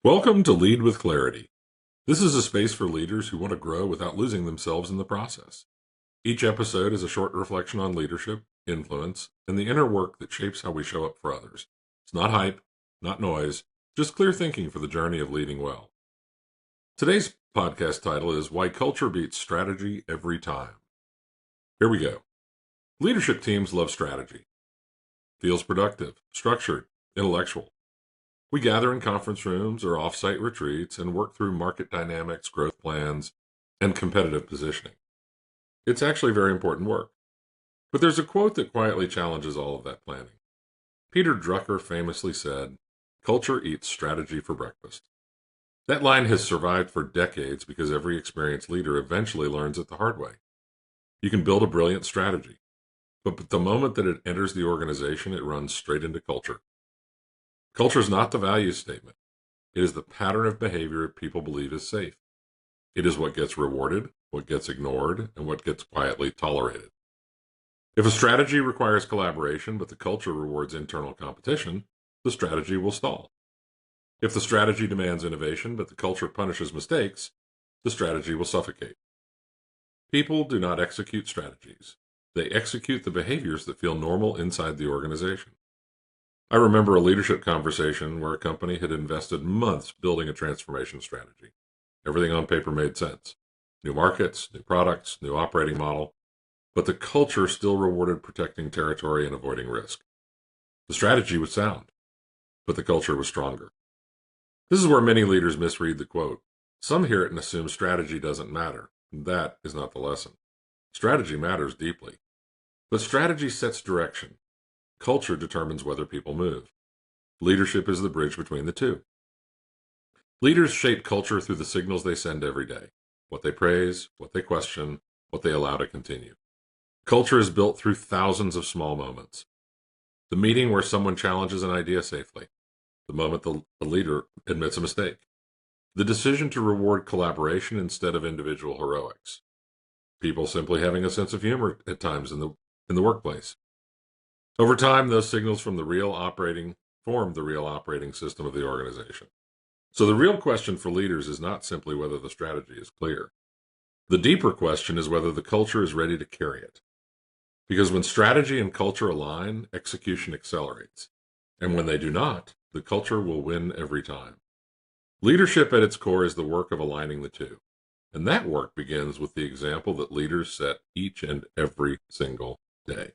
Welcome to Lead with Clarity. This is a space for leaders who want to grow without losing themselves in the process. Each episode is a short reflection on leadership, influence, and the inner work that shapes how we show up for others. It's not hype, not noise, just clear thinking for the journey of leading well. Today's podcast title is Why Culture Beats Strategy Every Time. Here we go. Leadership teams love strategy. Feels productive, structured, intellectual. We gather in conference rooms or off-site retreats and work through market dynamics, growth plans, and competitive positioning. It's actually very important work. But there's a quote that quietly challenges all of that planning. Peter Drucker famously said, "Culture eats strategy for breakfast." That line has survived for decades because every experienced leader eventually learns it the hard way. You can build a brilliant strategy, but the moment that it enters the organization, it runs straight into culture. Culture is not the value statement. It is the pattern of behavior people believe is safe. It is what gets rewarded, what gets ignored, and what gets quietly tolerated. If a strategy requires collaboration, but the culture rewards internal competition, the strategy will stall. If the strategy demands innovation, but the culture punishes mistakes, the strategy will suffocate. People do not execute strategies. They execute the behaviors that feel normal inside the organization. I remember a leadership conversation where a company had invested months building a transformation strategy. Everything on paper made sense. New markets, new products, new operating model, but the culture still rewarded protecting territory and avoiding risk. The strategy was sound, but the culture was stronger. This is where many leaders misread the quote. Some hear it and assume strategy doesn't matter. That is not the lesson. Strategy matters deeply, but strategy sets direction. Culture determines whether people move. Leadership is the bridge between the two. Leaders shape culture through the signals they send every day, what they praise, what they question, what they allow to continue. Culture is built through thousands of small moments. The meeting where someone challenges an idea safely, the moment the leader admits a mistake, the decision to reward collaboration instead of individual heroics, people simply having a sense of humor at times in the workplace. Over time, those signals form the real operating system of the organization. So the real question for leaders is not simply whether the strategy is clear. The deeper question is whether the culture is ready to carry it. Because when strategy and culture align, execution accelerates. And when they do not, the culture will win every time. Leadership at its core is the work of aligning the two. And that work begins with the example that leaders set each and every single day.